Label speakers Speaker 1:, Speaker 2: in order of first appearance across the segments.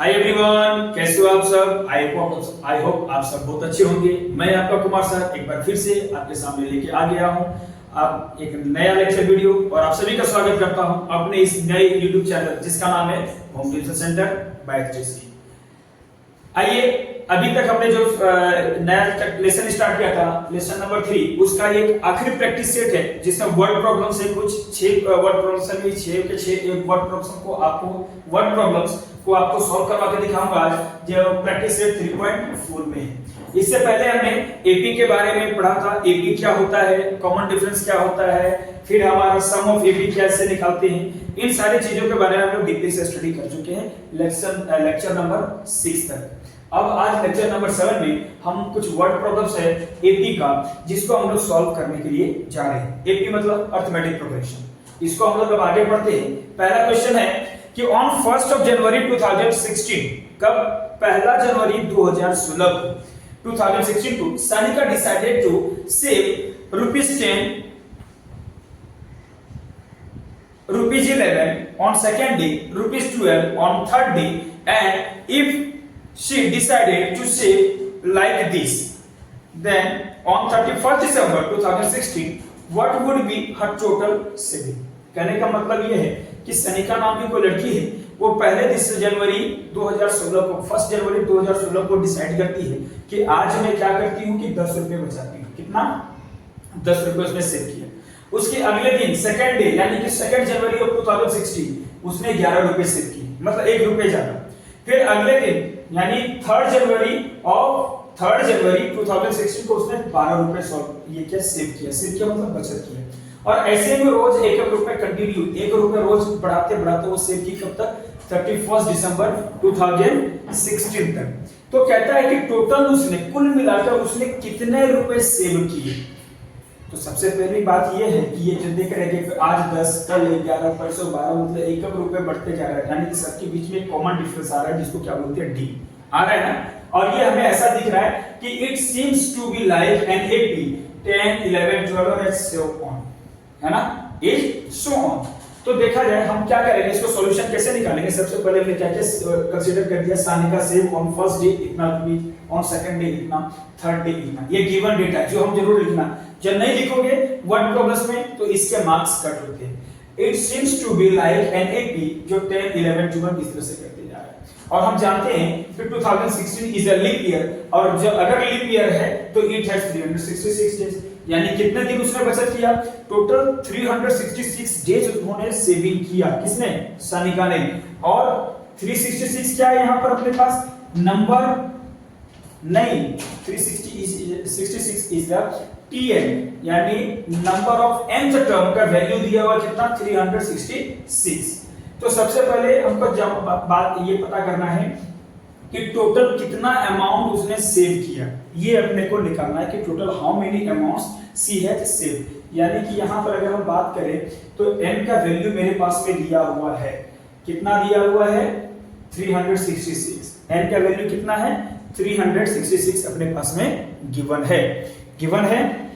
Speaker 1: Hi everyone, कैसे हो आप सब। आई होप आप सब बहुत अच्छे होंगे। मैं आपका कुमार सर एक बार फिर से आपके सामने लेके आ गया हूं आप एक नया लेक्चर वीडियो और आप सभी का स्वागत करता हूं अपने इस नए YouTube चैनल जिसका नाम है home tuition centre by HSC. आइए, अभी तक हमने जो नया लेसन स्टार्ट किया था, लेसन नंबर 3, उसका एक आखिरी प्रैक्टिस सेट है जिसमें वर्ड प्रॉब्लम से कुछ 6 वर्ड प्रॉब्लम्स में 6 के 6 वर्ड प्रॉब्लम्स को आपको सॉल्व करवा के दिखाऊंगा आज, जो प्रैक्टिस सेट 3.4 में है। इससे पहले हमने एपी के बारे में पढ़ा था। एपी क्या होता है, कॉमन डिफरेंस क्या होता है, फिर हमारा सम ऑफ एपी कैसे निकालते हैं, इन सारी चीजों के बारे में हम लोग डीपली से स्टडी कर चुके हैं लेक्चर नंबर 6 तक। अब आज लेक्चर नंबर 7 में हम कुछ वर्ड प्रॉब्लम्स है एपी का, जिसको हम लोग सॉल्व करने के लिए जा रहे हैं। एपी मतलब अरिथमेटिक प्रोग्रेशन। इसको हम लोग अब आगे बढ़ते हैं। पहला क्वेश्चन है कि ऑन 1 जनवरी 2016, कब 1 जनवरी 2016 को Sanika decided to save ₹10, ₹11 on second day, ₹12 on third day, and if she decided to save like this, then on 31st December 2016, what would be her total saving? कहने का मतलब यह है कि सनिका नाम की कोई लड़की है, वो पहले 1 जनवरी 2016 को डिसाइड करती है कि आज मैं क्या करती हूँ कि 10 रुपए बचाती हूँ। कितना? 10 रुपए उसने सेव किया। उसके अगले दिन सेकंड डे यानी कि 2 जनवरी 2016 उसने 11 रुपए सेव किए, मतलब 1 रुपए ज्यादा। फिर अगले दिन यानी 3 जनवरी 2016 को उसने 12 रुपए सेव किया मतलब बचत किया। और ऐसे में रोज 1 रुपए कंटिन्यू 1 रुपए रोज बढ़ाते वो सेव की कब तक? 31 दिसंबर 2016 तक। तो कहता है कि टोटल उसने कुल मिलाकर उसने कितने रुपए सेव किए। तो सबसे पहली बात ये है कि ये जो देख रहे हैं कि आज 10, कल 11, परसों 12, मतलब 1 रुपए बढ़ते जा रहा है, यानी कि सबके बीच में कॉमन डिफरेंस आ रहा है, जिसको क्या बोलते हैं, डी आ रहा है ना। और ये हमें ऐसा दिख रहा है कि it seems to be like an AP 10, 11, 12 and so on, है ना, इज सो ऑन। तो देखा जाए हम क्या करेंगे, इसको सॉल्यूशन कैसे निकालेंगे। सबसे पहले हमने क्या कंसीडर कर दिया, Sanika save on first day इतना रुपीस, ऑन सेकंड डे इतना, थर्ड डे इतना। ये गिवन डेटा जो हम जरूर लिखना, जब नहीं लिखोगे वर्ड प्रॉब्लम्स में तो इसके मार्क्स कट होते हैं। It seems to be like an AP जो 10, 11, 12 इस तरह से करते जा रहा है। और हम जानते हैं कि 2016 इज अ लीप ईयर, और जब अगर लीप ईयर है तो इट हैज 366 डेज, यानी कितने दिन उसने बचत किया? टोटल 366 डेज उन्होंने सेविंग किया। किसने? सानिका ने। और 366 क्या है यहाँ पर अपने पास? नंबर नहीं, 366 इज द TN, यानी नंबर ऑफ nth टर्म का वैल्यू दिया हुआ कितना? 366। तो सबसे पहले हमको बात ये पता करना है कि टोटल कितना अमाउंट उसने सेव किया, ये अपने को निकालना है कि total how many amounts she has saved. यानी कि यहाँ पर अगर हम बात करें तो n का वैल्यू मेरे पास में दिया हुआ है, कितना दिया हुआ है? 366। n का वैल्यू कितना है? 366 अपने पास में गिवन है।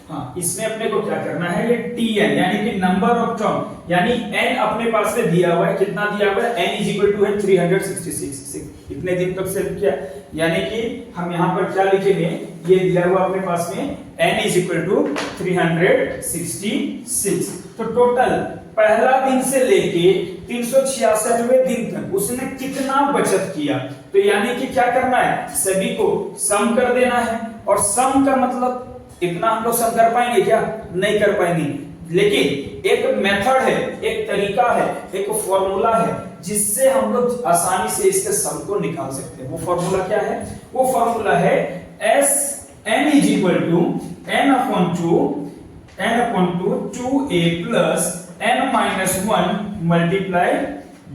Speaker 1: हाँ, इसमें अपने को क्या करना है, ये TN यानी कि नंबर ऑफ टर्म, यानी n अपने पास में दिया हुआ है, कितना दिया हुआ है? n इज इक्वल टू है 366, इतने दिन तक सेव किया। यानी कि हम यहाँ पर क्या लिखेंगे, ये दिया हुआ अपने पास में n इज इक्वल टू 366। तो टोटल पहला दिन से लेके 366वें दिन तक उसने कितना बचत किया। तो यानी कि क्या करना है, सभी को सम कर देना है। और सम का मतलब इतना हम लोग सम कर पाएंगे क्या? नहीं कर पाएंगे, लेकिन एक मेथड है, एक तरीका है, एक फॉर्मूला है जिससे हम लोग आसानी से इसके सम को निकाल सकते हैं। वो फॉर्मूला क्या है? वो फॉर्मूला है n is equal to n upon 2 2a plus n minus 1 multiply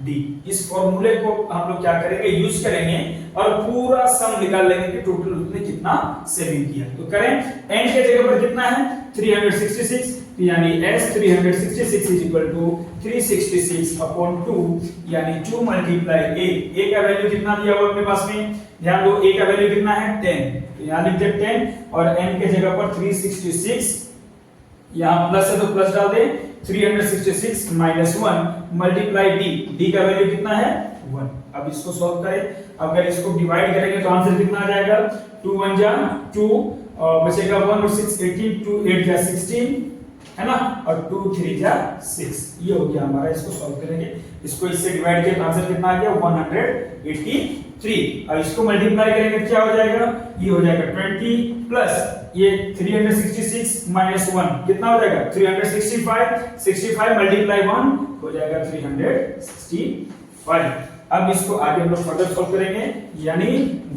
Speaker 1: d। इस फॉर्मूले को हम लोग क्या करेंगे, यूज करेंगे और पूरा सम निकाल लेंगे कि टोटल उसने कितना सेविंग किया। तो करें, n के जगह पर कितना है? 366, यानी s 366 is equal to 366 upon 2, यानी 2 मल्टीप्लाई a का वैल्यू कितना दिया हुआ अपने पास में? ध्यान दो, a का वैल्यू कितना है? 10, तो यहां लिख दे 10 और n के जगह पर 366, यहां प्लस है तो प्लस डाल दे, 366 माइनस 1 मल्टीप्लाई डी का वैल्यू कितना है 1। अब इसको सॉल्व करें, अगर इसको डिवाइड करेंगे तो आंसर कितना आ जाएगा 2 1 जा 2 बचेगा 1 और 6 18 2 8 जा 16 है ना, और 2 3 जा 6। ये हो गया हमारा, इसको सॉल्व करेंगे, इसको इससे डिवाइड किया तो आंसर कितना आ गया 183। अब इसको मल्टीप्लाई करेंगे क्या हो जाएगा, ये हो जाएगा 20 प्लस ये 366 माइनस 1 कितना हो जाएगा 365 65 मल्टीप्लाई 1 हो जाएगा 365। अब इसको आगे हम लोग फर्दर सॉल्व करेंगे, यानी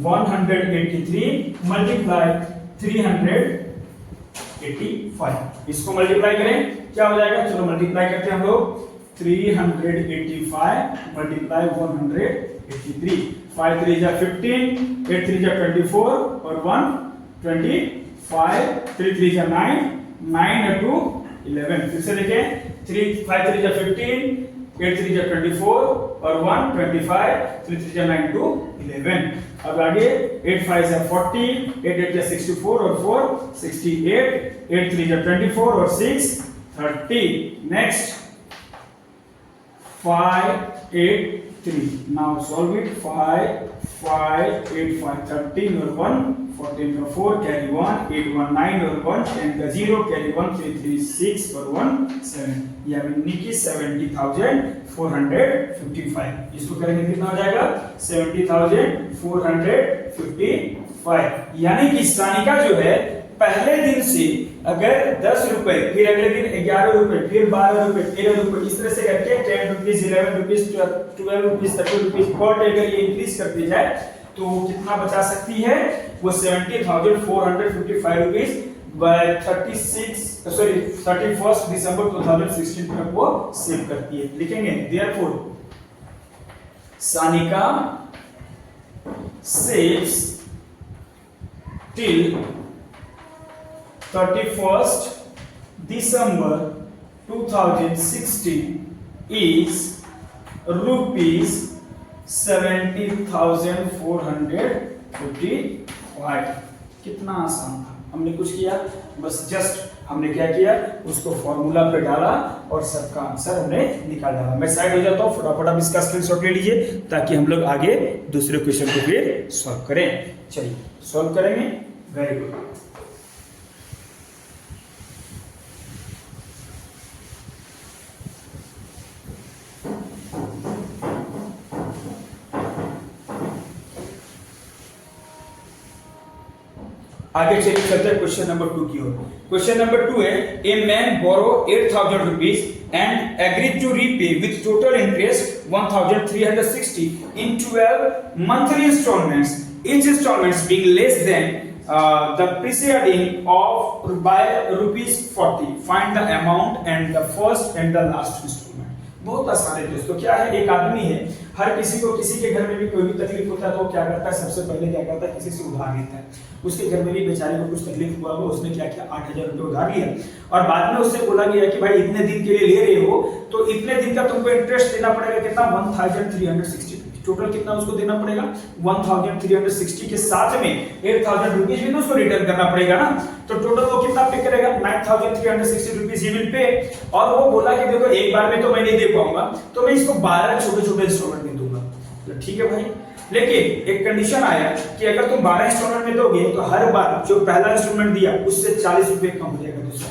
Speaker 1: 183 मल्टीप्लाई 385। इसको मल्टीप्लाई करें क्या हो जाएगा, चलो मल्टीप्लाई करते हैं हम लोग 385 मल्टीप्लाई 183 5 3 जा 15 8 3 जा 24 और 1 25 3 3 जा 9 9 और 2 11। फिर से देखें 3 5 3 जा 15 8 3 जा 24 और 1 25 3 3 जा 9 2 11। अब आगे 8 5 जा 40 8 8 जा 64 और 4 68 8 3 जा 24 और 6 30। नेक्स्ट 5 8 3। Now solve it 5 5 8 5 13 और 1 14 का 4 कैरी 1 8 1 9 और 1 10 का 0 कैरी 1 3 3 6 और 1 7। यानी कि 70,455। इसको करेंगे कितना हो जाएगा 70,455। यानी कि सानिका जो है पहले दिन से अगर 10 रुपए, फिर अगले दिन 11 रुपए, फिर 12 रुपए, 13 रुपए, इस तरह से करके 10 rupees 11 rupees 12 rupees 30 rupees per day अगर ये इंक्रीज करती जाए तो कितना बचा सकती है, वो 70,455 रुपीज बाय 31 दिसंबर 2016 तक वो सेव करती है। लिखेंगे therefore Sanika saves till 31st December 2016 is rupees 70,455। कितना आसान था, हमने कुछ किया, बस जस्ट हमने क्या किया, उसको फॉर्मूला पे डाला और सबका आंसर हमने निकाल डाला। मैं साइड हो जाता हूँ, फटाफट आप इसका स्क्रीनशॉट ले लीजिए ताकि हम लोग आगे दूसरे क्वेश्चन को फिर सॉल्व करें। चलिए सॉल्व करेंगे, वेरी गुड। आगे चलिए चलते हैं क्वेश्चन नंबर 2 की ओर। क्वेश्चन नंबर 2 है, a man borrow 8,000 rupees and agreed to repay with total interest 1,360 in 12 monthly instalments, each installments being less than the preceding of by ₹40. Find the amount and the first and the last installment। बहुत आसान है दोस्तों। क्या है, एक आदमी है, हर किसी को किसी के घर में भी कोई भी तकलीफ होता है तो वो क्या करता है, सबसे पहले क्या करता है, किसी से उधार लेता है। उसके घर में भी बेचारे को कुछ तकलीफ हुआ हो, उसने क्या किया 8,000 रुपए उधार लिया और बाद में उससे बोला गया कि भाई इतने दिन के लिए ले रहे हो तो इतने दिन का तुमको इंटरेस्ट देना पड़ेगा, कितना 1,360। टोटल कितना उसको देना पड़ेगा 1,360 के साथ में 8,000 रुपीज भी तो उसको रिटर्न करना पड़ेगा ना, तो टोटल वो कितना पे करेगा 9,360 रुपीज ही विल पे। और वो बोला कि देखो एक बार में तो मैं नहीं दे पाऊंगा तो मैं इसको 12 छोटे-छोटे इंस्टॉलमेंट में दूंगा। तो ठीक है भाई, लेकिन एक कंडीशन आया कि अगर तुम 12 इंस्टॉलमेंट में दोगे तो हर बार जो पहला इंस्टॉलमेंट दिया उससे 40 रुपए कम हो जाएगा दूसरा,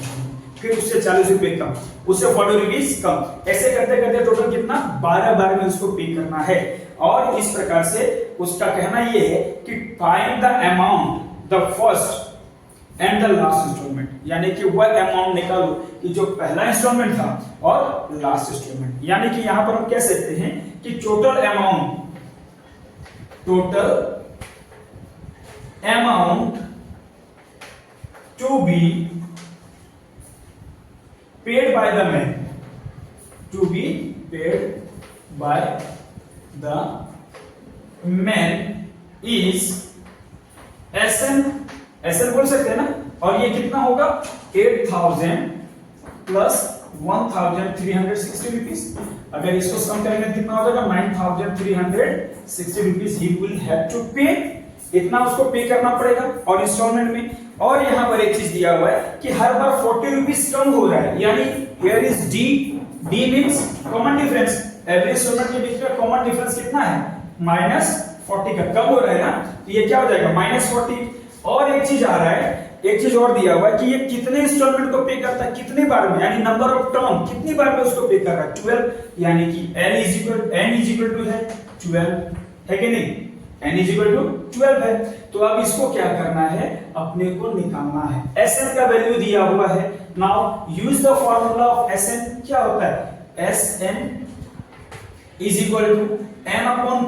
Speaker 1: फिर उससे 40 रुपए कम, उससे 40 रुपीज कम, ऐसे करते करते टोटल कितना 12 बार में उसको पे करना है। और इस प्रकार से उसका कहना यह है कि find the amount the first and the last instalment, यानी कि वह अमाउंट निकालो कि जो पहला इंस्टॉलमेंट था और लास्ट इंस्टॉलमेंट। यानी कि यहां पर हम कह सकते हैं कि total amount to be paid by the man, to be paid by the man is SN बोल सकते हैं ना, और ये कितना होगा 8,000 प्लस 1,360 रुपीज। अगर इसको सम करेंगे कितना हो जाएगा 9,360 rupees he will have to pay इतना उसको पे करना पड़ेगा और इंस्टॉलमेंट में। और यहाँ पर एक चीज दिया हुआ है कि हर बार 40 रुपीज कम हो रहा है, यानी here is d, d means common difference, every instalment के बीच में कॉमन डिफरेंस कितना है -40 का, कम हो रहा है ना, तो ये क्या हो जाएगा -40। और एक चीज आ रहा है, एक चीज और दिया हुआ है कि ये कितने इंस्टॉलमेंट को पे करता है, कितने बार में, यानी नंबर ऑफ टर्म, कितनी बार में उसको पे कर रहा है 12, यानी कि n इक्वल टू है 12 है कि नहीं, n इक्वल टू 12 है। तो अब इसको क्या करना है, अपने को निकालना है। Sn का वैल्यू दिया हुआ है, now use the formula of Sn। क्या होता है, Sn is equal to n upon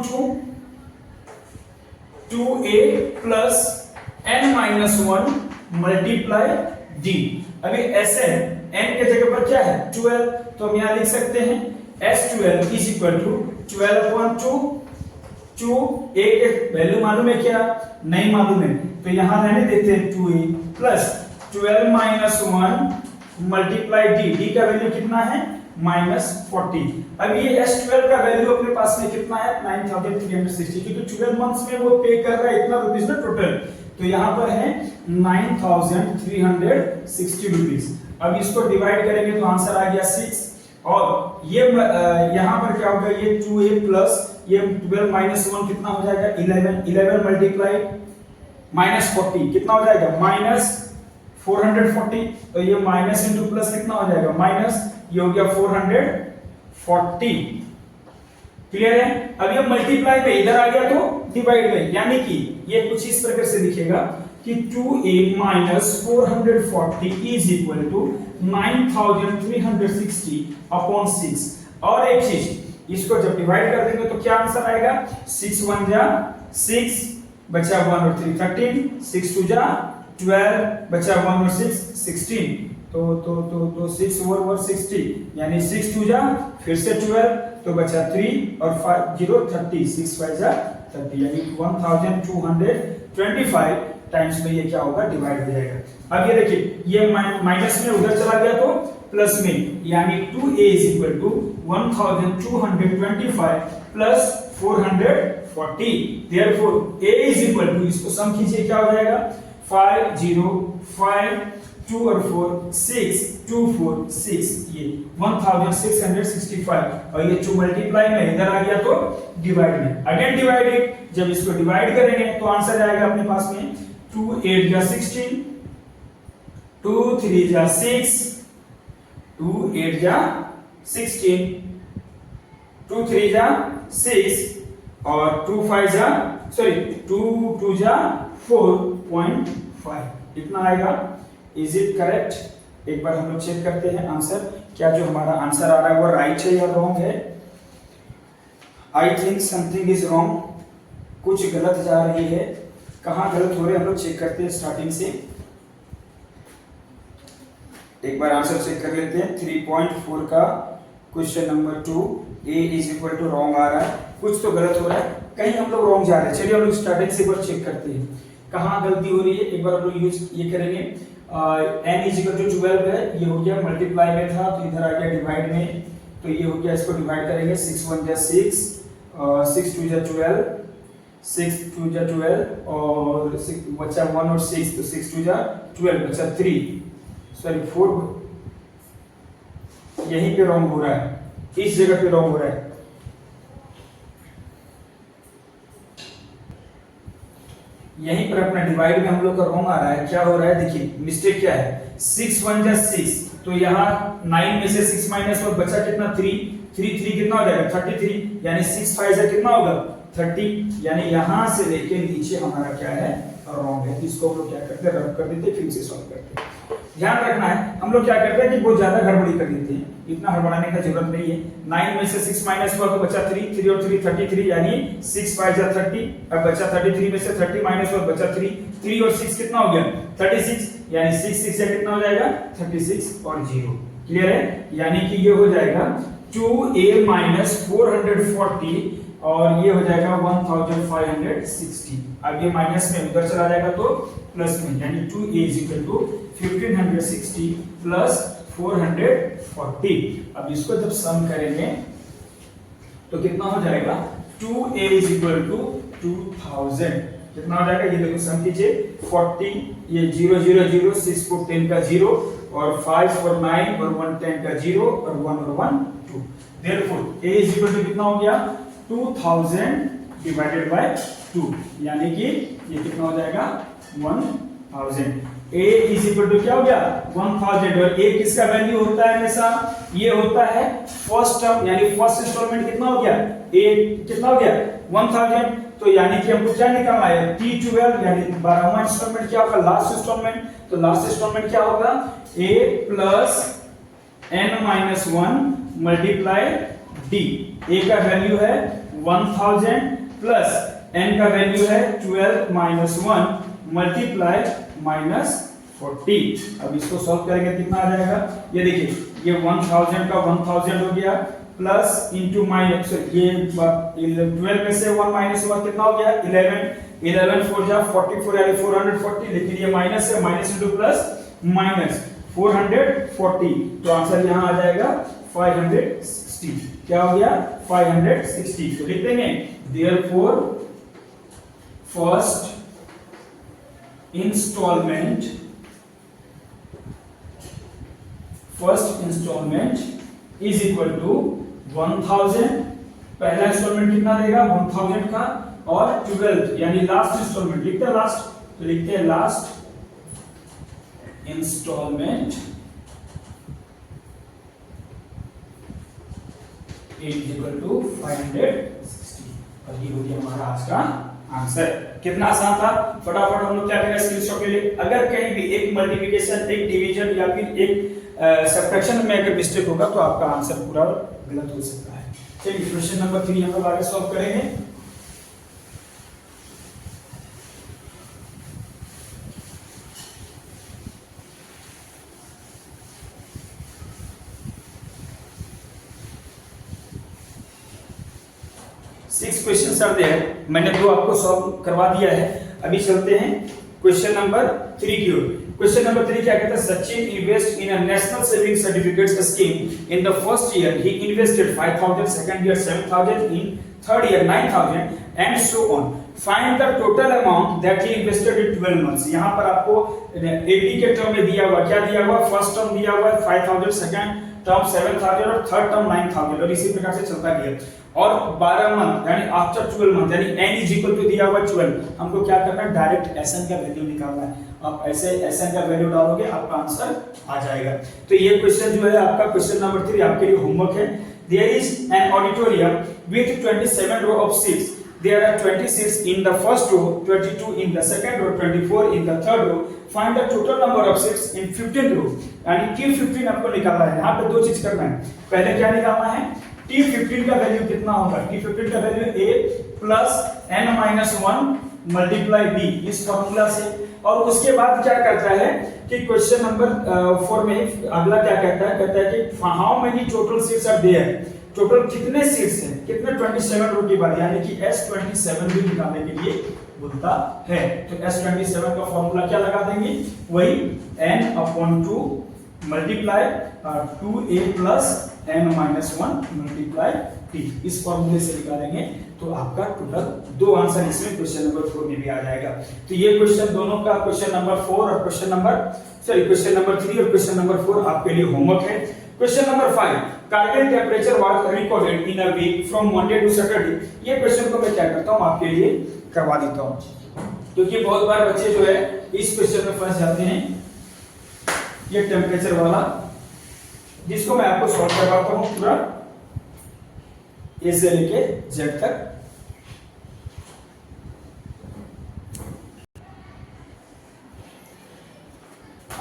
Speaker 1: 2a plus n minus 1 multiply d। अभी Sn n के जगह पर क्या है 12, तो हम यहां लिख सकते हैं S12 is equal to 12 upon 2 a के वैल्यू मालूम है क्या, नहीं मालूम है, तो यहां रहने देते हैं 2a plus 12 minus 1 multiply d का वैल्यू कितना है -40। अब ये S12 का वैल्यू अपने पास में कितना है 9360, क्योंकि 12 मंथ्स में वो पे कर रहा है इतना रुपीस ना टोटल, तो यहाँ पर है 9360 रुपीस। अब इसको डिवाइड करेंगे तो आंसर आ गया 6, और ये यहाँ पर क्या होगा, ये 2a प्लस ये 12 माइनस 1 कितना हो जाएगा 11 मल्टीप्लाई -40 कितना हो जाएगा -440, तो ये माइनस इंटू प्लस कितना हो जाएगा माइनस, ये हो गया 440। क्लियर है। अब ये मल्टीप्लाई में इधर आ गया तो डिवाइड में, यानी कि ये कुछ इस प्रकार से लिखेगा कि 2a minus 440 is equal to 9360 upon 6। और एक चीज, इसको जब डिवाइड कर देंगे तो क्या आंसर आएगा, 6 1 जा 6 बचा 1 और 3 13, 6 2 जा 12 बचा 1 और 6 16, तो 6 और 60, यानी 6 2 जा फिर से 12, तो बचा 3 और 5 0 30, 6 5 जा 30, यानी 1225 टाइम्स में ये क्या होगा डिवाइड हो जाएगा। अब ये देखिए, ये माइनस में उधर चला गया तो प्लस में, यानी 2a is equal to 1225 plus 440, therefore a is equal to, इसको सम कीजिए क्या हो जाएगा 5 0 5 2 और 4 6 2 4 6, ये 1665, और ये 2 मल्टीप्लाई में इधर आ गया तो डिवाइड में, अगेन डिवाइडेड, जब इसको डिवाइड करेंगे तो आंसर आएगा अपने पास में 2 8 जा 16, 2 3 जा 6, 2 8 जा 16, 2 3 जा 6 और 2 5 जा 2 2 जा 4.5, इतना आएगा। Is it correct? एक बार हम लोग चेक करते हैं आंसर, क्या जो हमारा आंसर आ रहा है वो राइट है या रॉन्ग है। I think something is wrong, कुछ गलत जा रही है। कहाँ गलत हो रहे हैं हम लोग चेक करते हैं स्टार्टिंग से। एक बार आंसर चेक कर लेते हैं। 3.4 का question number 2 A is equal to wrong आ रहा है, कुछ तो गलत हो रहा है, कहीं हम लोग रॉन्ग जा रहे हैं। चलिए हम लोग स्टार्टिंग से एक बार चेक करते हैं कहाँ गलती हो रही है। एक बार हम लोग यूज ये करेंगे, n इज इक्वल टू 12 है, ये हो गया मल्टीप्लाई में था तो इधर आ गया डिवाइड में, तो ये हो गया, इसको डिवाइड करेंगे 6 1 जा 6, 6 2 जा 12, 6 2 जा 12 और 6 बचा 1 और 6, तो 6 2 जा 12 बचा 3 सॉरी 4, यहीं पे रॉन्ग हो रहा है, इस जगह पे रॉन्ग हो रहा है। यहीं पर अपना डिवाइड में हम लोग का रॉन्ग आ रहा है। क्या हो रहा है देखिए, मिस्टेक क्या है, 6 1 जा 6, तो यहाँ 9 में से 6 माइनस 1 बचा कितना 3 3 3 कितना हो जाएगा 33, यानी 6 5 जा कितना होगा 30, यानी यहाँ से लेके नीचे हमारा क्या है रॉन्ग है। इसको हम लोग क्या करते हैं, रब कर देते हैं, फिर से सॉल्व करते हैं। ध्यान रखना है, हम लोग क्या करते हैं कि बहुत ज्यादा गड़बड़ी कर देते हैं, इतना हड़बड़ाने का जरूरत नहीं है। 9 में से 6 माइनस हुआ तो बचा 3 3 और 3 33, यानी 6 5 जा 30, अब बचा 33 में से 30 माइनस हुआ बचा 3 3 और 6 कितना हो गया 36, यानी 6 6 से कितना हो जाएगा 36 और 0। क्लियर है, यानी कि ये हो जाएगा 2a माइनस 440 और ये हो जाएगा 1560। अब ये माइनस में उधर चला जाएगा तो प्लस में, यानी 2a is equal to 1560 plus 440। अब इसको जब सम करेंगे तो कितना हो जाएगा 2a इज इक्वल टू 2000, कितना हो जाएगा, ये देखो सम कीजिए 40, ये 0 0 0, 6 4 10 का 0 और 5 4 9 और 1 10 का 0 और 1 और 1 2। Therefore a is equal to कितना हो गया 2000 डिवाइडेड बाय 2, यानी कि ये कितना हो जाएगा 1000। a इज इक्वल टू क्या हो गया 1000 और a किसका वैल्यू होता है हमेशा, ये होता है फर्स्ट टर्म, यानी फर्स्ट इंस्टॉलमेंट कितना हो गया a कितना हो गया 1000, तो यानी कि हमको क्या निकालना है T12, यानी 12वां इंस्टॉलमेंट क्या होगा लास्ट इंस्टॉलमेंट, तो लास्ट इंस्टॉलमेंट क्या होगा a plus n-1 multiply d। a का वैल्यू है 1000 प्लस n का वैल्यू है 12 माइनस 1 मल्टीप्लाई माइनस 40। अब इसको सॉल्व करेंगे कितना आ जाएगा, ये देखिए ये 1000 का 1000 हो गया प्लस इंटू माइनस, ये 12 में से 1 माइनस हुआ कितना हो गया 11, 11 4 जा 44 यानी 440, लेकिन ये माइनस है, माइनस इंटू प्लस माइनस 440, तो आंसर यहां आ जाएगा 560। क्या हो गया 560, तो लिख देंगे therefore first instalment is equal to 1000, पहला इंस्टॉलमेंट कितना देगा 1000 का, और 12 यानी लास्ट इंस्टॉलमेंट लिखते हैं लास्ट, तो लिखते हैं last instalment is equal to 560, और ये हो गया हमारा आज का आंसर। कितना आसान था, फटाफट हम लोग क्या करेंगे स्क्रीनशॉट ले ले, अगर कहीं भी एक मल्टीप्लिकेशन एक डिवीजन या फिर एक सब्ट्रैक्शन में अगर मिस्टेक होगा तो आपका आंसर पूरा गलत हो सकता है। चलिए क्वेश्चन नंबर 3 हम लोग आगे सॉल्व करेंगे। सिक्स क्वेश्चन आर देयर, मैंने दो आपको सॉल्व करवा दिया है। अभी चलते हैं क्वेश्चन नंबर 3 की ओर। क्वेश्चन नंबर 3 क्या कहता है, Sachin invest in a national saving certificates scheme in the first year he invested 5000, second year 7000, in third year 9000 and so on. Find the total amount that he invested in 12 months. यहां पर आपको AD के term में दिया हुआ, क्या दिया हुआ, फर्स्ट टर्म दिया हुआ है 5000, सेकंड टर्म 7000 और थर्ड टर्म 9000, और इसी प्रकार से चलता गया। और 12 मंथ यानी आफ्टर 12 मंथ यानी n इज इक्वल टू दिया हुआ 12, हमको क्या करना है डायरेक्ट sn का वैल्यू निकालना है। आप ऐसे sn का वैल्यू डालोगे आपका आंसर आ जाएगा। तो ये क्वेश्चन जो है आपका क्वेश्चन नंबर 3 आपके लिए होमवर्क है। There is an auditorium with 27 row of seats, there are 20 seats in the first row, 22 in the second row, 24 in the third row. Find the total number of seats in 15th row, यानी T15 आपको निकालना है। यहाँ पे दो चीज करना है, पहले क्या निकालना है T15 का वैल्यू कितना होगा, T15 का value a plus n-1 multiply b, इस फॉर्मूला से। और उसके बाद क्या करता है कि क्वेश्चन नंबर 4 में अगला क्या कहता है कि how many total seats are there, total कितने सीट्स हैं, कितने 27 रो की बात, यानी कि S27 भी निकालने के लिए बोलता है। तो S27 का फॉर्मूला क्या लगा देंगे, वही n/2 multiply 2a plus n-1 multiply t, इस फॉर्मूले से निकालेंगे तो आपका टोटल दो आंसर इसमें क्वेश्चन नंबर 4 में भी आ जाएगा। तो ये क्वेश्चन दोनों का क्वेश्चन नंबर 4 और क्वेश्चन नंबर 3 और क्वेश्चन नंबर 4 आपके लिए होमवर्क है। Question number 5, Kargil temperature was recorded in a week from Monday to Saturday. ये क्वेश्चन को मैं क्या करता हूं आपके लिए करवा देता हूं, क्योंकि बहुत बार बच्चे जो है इस क्वेश्चन में फंस जाते हैं, ये टेम्परेचर वाला, जिसको मैं आपको सॉल्व करवाता हूं पूरा ए से लेके जेड तक।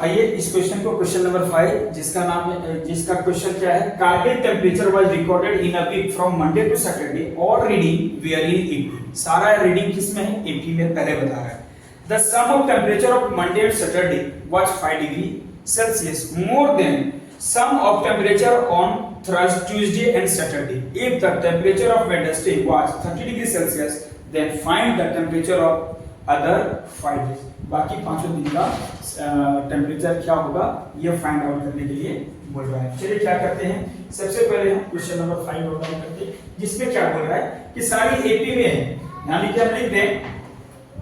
Speaker 1: आइए इस क्वेश्चन को, क्वेश्चन नंबर 5 जिसका नाम है, जिसका क्वेश्चन क्या है, Kargil temperature was recorded in a week from Monday to Saturday और रीडिंग वेयर इन एपी। सारा रिडींग किस में है, एपी में पहले बता रहा है। The sum of temperature of Monday and Saturday was 5 degree Celsius more than sum of temperature on Tuesday and Saturday. If the temperature of Wednesday was 30 degree Celsius, then find the temperature of other 5 days. बाकी पांचों दिन का temperature क्या होगा ये find out करने के लिए बोल रहा है। चलिए क्या करते हैं, सबसे पहले हम क्वेश्चन नंबर 5 नोट डाउन करते हैं, जिसमें क्या बोल रहा है कि सारी एपी में है, यानी कि हम लिख दें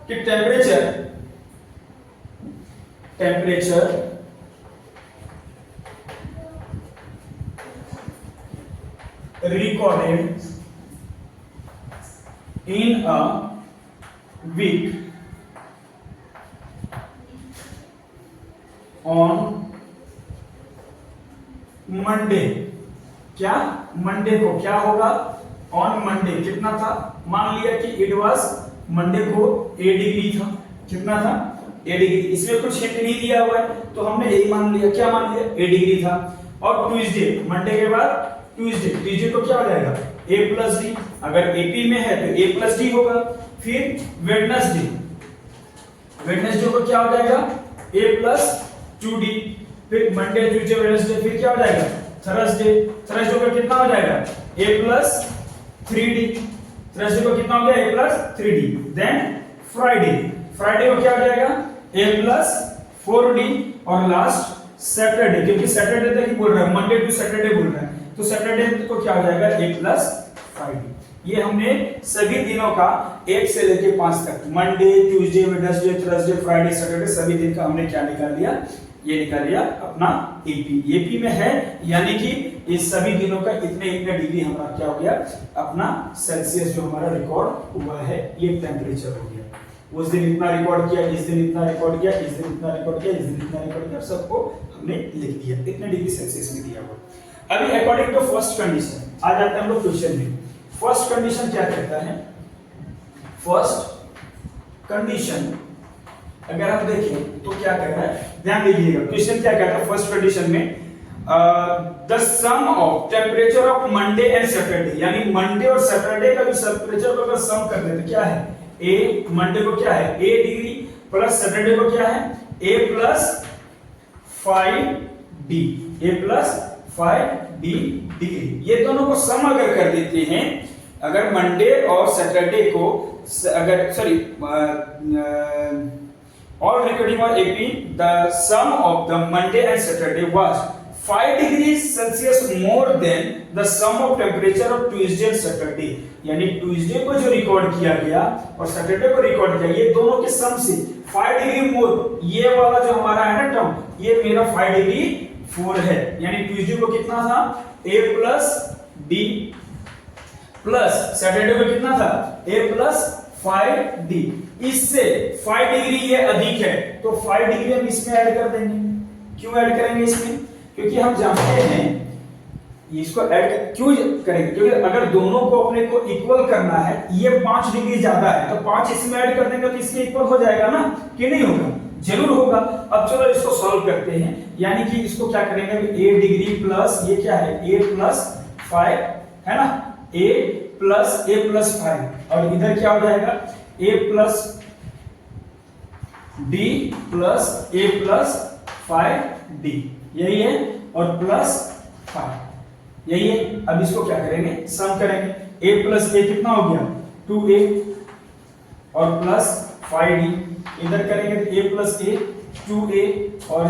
Speaker 1: कि temperature recorded in a week on Monday, क्या मंडे को क्या होगा, ऑन मंडे कितना था, मान लिया कि इट वाज मंडे को 8 डिग्री था, कितना था 8 डिग्री, इसमें कुछ हिंट नहीं दिया हुआ है तो हमने यही मान लिया, क्या मान लिया 8 डिग्री था। और ट्यूसडे, मंडे के बाद ट्यूसडे को क्या हो जाएगा a प्लस डी, अगर एपी में है तो a प्लस डी होगा। फिर वेडनेसडे को क्या हो जाएगा a प्लस 2d, फिर मंडे ट्यूसडे वेडनेसडे, फिर क्या हो जाएगा थर्सडे को कितना हो जाएगा a प्लस 3d, थर्सडे को कितना हो गया a plus 3d। Then Friday को क्या हो जाएगा a प्लस 4d, और लास्ट सैटरडे, क्योंकि सैटरडे तक ही बोल रहा है, मंडे टू सैटरडे बोल रहा है, तो सैटरडे को क्या हो जाएगा a प्लस 5d। ये हमने सभी दिनों का 1 से लेके 5 तक, Monday Tuesday Wednesday Thursday Friday Saturday, सभी दिन का हमने क्या निकाल लिया, ये निकाल लिया अपना एपी में है, यानी कि इस सभी दिनों का इतने डिग्री हमारा क्या हो गया, अपना सेल्सियस जो हमारा रिकॉर्ड हुआ है, ये टेम्परेचर हो गया। उस दिन इतना रिकॉर्ड किया, इस दिन इतना रिकॉर्ड किया, इस दिन इतना रिकॉर्ड किया, इस दिन इतना रिकॉर्ड किया, सबको हमने लिख दिया, इतने डिग्री सेल्सियस में दिया हुआ। अभी अकॉर्डिंग टू फर्स्ट कंडीशन आ जाते हैं हम लोग क्वेश्चन में। फर्स्ट कंडीशन क्या कहता है, फर्स्ट कंडीशन अगर हम देखें तो क्या कह रहा है, ध्यान दीजिएगा, क्वेश्चन क्या कहता है फर्स्ट कंडीशन में, the sum of temperature of Monday and Saturday, यानी मंडे और सैटरडे का भी टेम्परेचर को अगर सम कर दे तो क्या है, ए मंडे को क्या है a डिग्री, प्लस सैटरडे को क्या है a plus 5d, a plus 5d degree. ये दोनों को सम अगर कर देते हैं, अगर मंडे और सैटरडे को अगर sorry all recording on AP, the sum of the Monday and Saturday was 5 degrees Celsius more than the sum of temperature of Tuesday and Saturday। यानी ट्यूसडे को जो रिकॉर्ड किया गया और सैटरडे को रिकॉर्ड किया, ये दोनों के सम से 5 डिग्री मोर, ये वाला जो हमारा है ना टर्म, ये मेरा 5 डिग्री 4 है, यानी ट्यूसडे को कितना था a plus d, plus Saturday को कितना था a प्लस 5d, इससे 5 डिग्री ये अधिक है, तो 5 डिग्री हम इसमें ऐड कर देंगे। क्यों ऐड करेंगे इसमें, क्योंकि हम जानते हैं इसको ऐड क्यों करेंगे, क्योंकि अगर दोनों को अपने को इक्वल करना है, ये 5 डिग्री ज्यादा है तो 5 इसमें ऐड कर देंगे तो इसके इक्वल हो जाएगा ना, कि नहीं होगा, जरूर होगा। अब चलो इसको सॉल्व करते हैं, यानी कि इसको क्या करेंगे, a डिग्री प्लस ये क्या है a प्लस 5 है ना, a प्लस 5, और इधर क्या हो जाएगा a plus d plus a plus 5d, यही है, और प्लस 5 यही है। अब इसको क्या करेंगे, सम करेंगे, a प्लस a कितना हो गया 2a, और प्लस 5d, इधर करेंगे तो a प्लस a 2a, और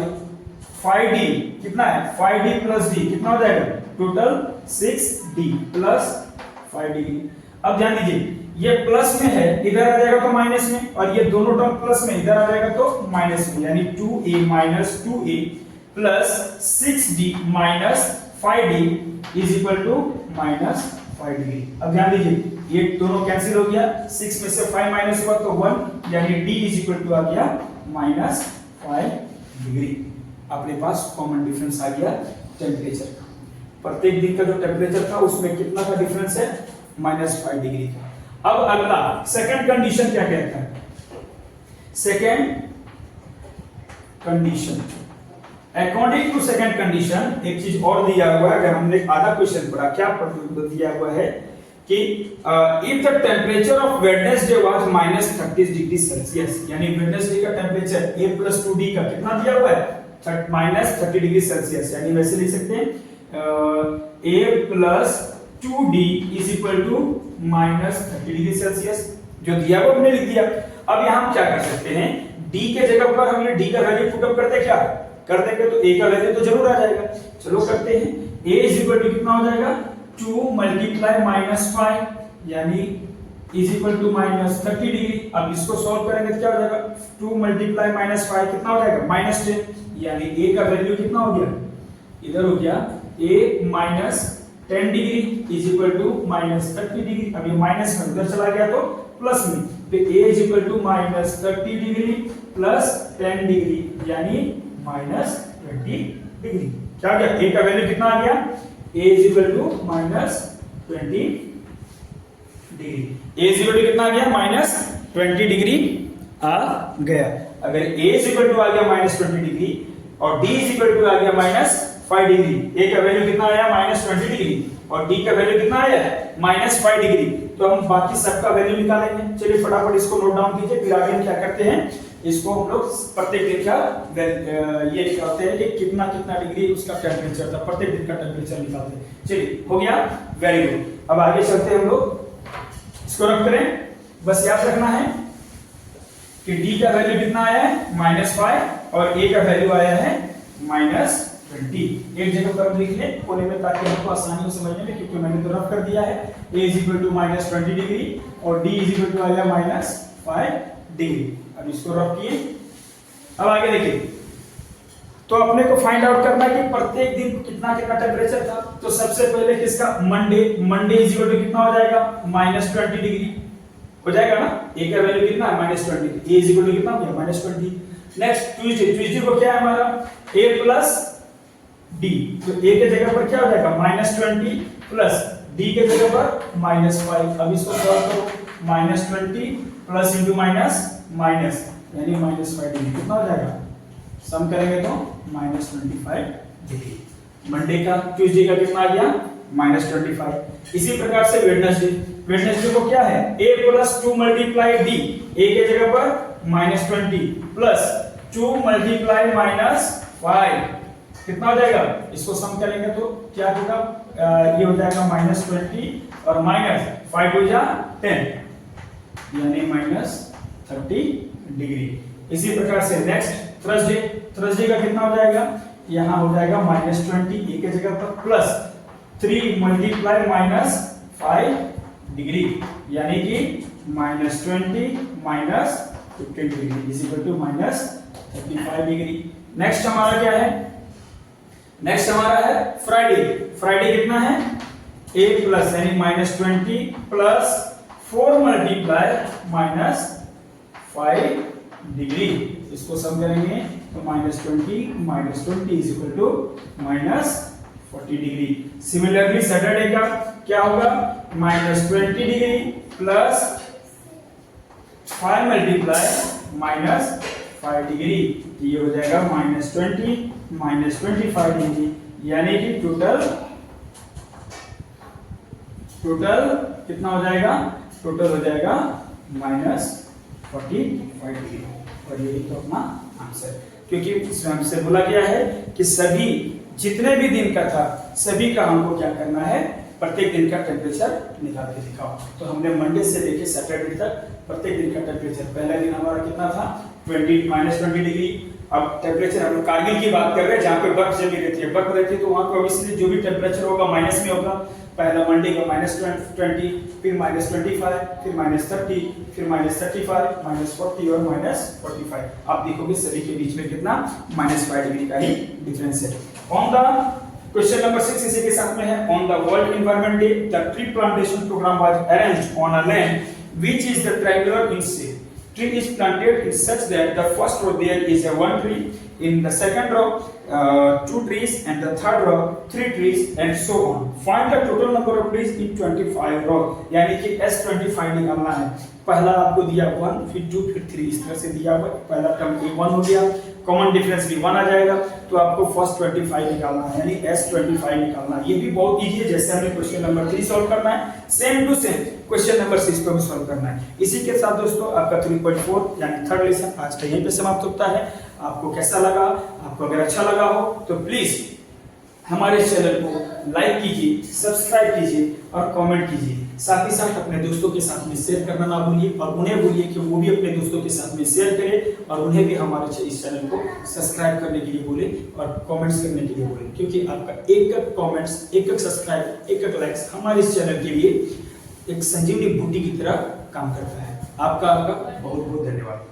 Speaker 1: 5d कितना है 5d प्लस d कितना हो जाएगा टोटल 6d प्लस 5 डिग्री। अब ध्यान दीजिए, ये प्लस में है, इधर आ जाएगा तो माइनस में, और ये दोनों टर्म प्लस में, इधर आ जाएगा तो माइनस में, यानी 2a minus 2a plus 6d minus 5d is equal to minus 5 degree. अब ध्यान दीजिए, ये दोनों कैंसिल हो गया, 6 में से 5 माइनस हुआ तो 1, यानी d इज इक्वल टू आ गया माइनस 5 डिग्री। अपने पास कॉमन डिफरेंस आ गया टेम्परेचर का, प्रत्येक दिन का जो टेम्परेचर था उसमें कितना का डिफरेंस है, माइनस 5 डिग्री का। अब अगला सेकंड कंडीशन क्या कहता है, second condition, according to second condition एक चीज और दिया हुआ है, अगर हमने आधा क्वेश्चन पढ़ा, क्या दिया हुआ है कि if the temperature of Wednesday was minus 30 degree Celsius, यानी वेडनेसडे का टेम्परेचर a प्लस 2d का कितना दिया हुआ है माइनस 30 डिग्री सेल्सियस, यानी वैसे लिख सकते हैं a plus 2d is equal to minus 30 degree Celsius, जो दिया वो हमने लिख दिया। अब यहां हम क्या कर सकते हैं, d के जगह पर हमने d का वैल्यू पुट अप करते, क्या कर देंगे तो a का वैल्यू तो जरूर आ जाएगा। चलो करते हैं, a इज इक्वल टू कितना हो जाएगा 2 मल्टीप्लाई माइनस 5, यानी is equal to minus 30 degree. अब इसको सॉल्व करेंगे तो क्या हो जाएगा, 2 मल्टीप्लाई माइनस 5 कितना हो जाएगा, माइनस 10। यानी a का वैल्यू कितना हो गया, इधर हो गया a minus 10 degree is equal to minus 30 degree. अब ये माइनस में उधर चला गया तो प्लस में, तो a is equal to minus 30 degree plus 10 degree यानी माइनस 20 डिग्री। क्या गया, a का वैल्यू कितना आ गया, a is equal to minus 20 degree. a is equal to कितना आ गया, माइनस 20 डिग्री आ गया। अगर a इज इक्वल टू आ गया माइनस 20 डिग्री और d इज इक्वल टू आ गया माइनस 5 डिग्री, a का वैल्यू कितना आया, माइनस 20 डिग्री और d का वैल्यू कितना आया, माइनस 5 डिग्री, तो हम बाकी सबका वैल्यू निकालेंगे। चलिए फटाफट इसको नोट डाउन कीजिए, फिर आगे हम क्या करते हैं, इसको हम लोग प्रत्येक दिन का ये निकालते हैं कि कितना कितना डिग्री उसका टेम्परेचर था, प्रत्येक दिन का टेम्परेचर निकालते हैं। चलिए हो गया, वेरी गुड। अब आगे चलते हैं हम लोग, इसको रख करें, बस याद रखना है कि d का वैल्यू कितना आया है, माइनस 5 और a का वैल्यू आया है माइनस 20। एक जगह पर लिख ले कोने में ताकि हमको आसानी हो समझने में, क्योंकि मैंने तो रफ कर दिया है। a is equal to minus 20 degree और d इज इक्वल टू आ गया माइनस 5 डिग्री। अब इसको रफ किए, अब आगे देखिए, तो अपने को फाइंड आउट करना है कि प्रत्येक दिन कितना कितना टेम्परेचर था। तो सबसे पहले किसका, मंडे इज इक्वल टू कितना हो जाएगा, माइनस 20 डिग्री हो जाएगा ना, a का वैल्यू कितना है, minus 20, a is equal to कितना हो गया, माइनस 20। नेक्स्ट ट्यूसडे को क्या है हमारा, a प्लस d, तो a के जगह पर क्या हो जाएगा, माइनस 20 प्लस d के जगह पर माइनस 5। अब इसको सॉल्व करो, minus 20 plus into minus minus यानी माइनस 5 डिग्री कितना हो जाएगा, सम करेंगे तो माइनस 25 डिग्री। मंडे का, ट्यूसडे का कितना आ गया, माइनस 25। इसी प्रकार से वेडनेसडे को क्या है, a plus 2 multiply d, a के जगह पर माइनस 20 प्लस 2 मल्टीप्लाई माइनस 5 कितना हो जाएगा, इसको सम करेंगे तो क्या होगा, ये हो जाएगा माइनस 20 और माइनस 5 हो जा 10 यानी माइनस 30 डिग्री। इसी प्रकार से नेक्स्ट थर्सडे का कितना हो जाएगा, यहाँ हो जाएगा माइनस 20 a के जगह पर प्लस 3 मल्टीप्लाई माइनस 5 डिग्री यानी कि minus 20 minus 15 degree is equal to minus 35 degree. Next हमारा क्या है, नेक्स्ट हमारा है फ्राइडे कितना है, a प्लस यानी minus 20 plus 4 multiply minus 5 degree, इसको सम करेंगे तो minus 20 is equal to minus 40 degree. Similarly Saturday का क्या होगा, minus 20 degree plus 5 multiply minus 5 degree, ये हो जाएगा माइनस 20 माइनस 25 डिग्री यानी कि टोटल कितना हो जाएगा, टोटल हो जाएगा माइनस 45 डिग्री। और यही तो अपना आंसर, क्योंकि इसमें हमसे बोला गया है कि सभी जितने भी दिन का था सभी का हमको क्या करना है, प्रत्येक दिन का टेम्परेचर निकाल के दिखाओ। तो हमने मंडे से लेके सैटरडे तक प्रत्येक दिन का टेम्परेचर, पहला दिन हमारा कितना था, माइनस 20 डिग्री। अब टेम्परेचर हम लोग कारगिल की बात कर रहे हैं जहाँ पे बर्फ जमी रहती है, बर्फ रहती है तो वहाँ पे ऑब्वियसली जो भी टेम्परेचर होगा माइनस में होगा। पहला मंडे का माइनस 20, फिर माइनस 25, फिर माइनस 30, फिर माइनस 35, माइनस 40 और माइनस 45। आप देखोगे सभी के बीच में कितना, माइनस 5 डिग्री का ही डिफरेंस है। ऑन द क्वेश्चन नंबर 6 इसी के साथ में है, on the world environment day the tree plantation programme was arranged on a land which is the triangular in shape. Tree is planted in such that the first row there is a one tree, in the second row 2 trees, and the third row 3 trees, and so on. Find the total number of trees in 25 row. यानी कि S25 निकालना है। पहला आपको दिया 1, फिर 2, फिर 3, इस तरह से दिया हुआ। पहला टर्म A1 हो गया, कॉमन डिफरेंस भी 1 आ जाएगा, तो आपको फर्स्ट 25 निकालना है यानी S25 निकालना है। ये भी बहुत इजी है, जैसे हमने क्वेश्चन नंबर 3 सॉल्व करना है, same to same question number 6 को भी सॉल्व करना है। इसी के साथ दोस्तों आपका 3.4 यानी थर्ड लेसन आज का यहीं पे समाप्त होता है। आपको कैसा लगा, आपको अगर अच्छा लगा हो तो प्लीज हमारे चैनल को लाइक कीजिए, सब्सक्राइब कीजिए और कमेंट कीजिए। साथ ही साथ अपने दोस्तों के साथ में शेयर करना ना भूलिए, और उन्हें बोलिए कि वो भी अपने दोस्तों के साथ में शेयर करें और उन्हें भी हमारे इस चैनल को सब्सक्राइब करने के लिए बोले और कमेंट्स करने के लिए बोले, क्योंकि आपका एक कमेंट्स, एक सब्सक्राइब, एक लाइक्स हमारे इस चैनल के लिए एक संजीवनी बूटी की तरह काम करता है। आपका बहुत बहुत धन्यवाद।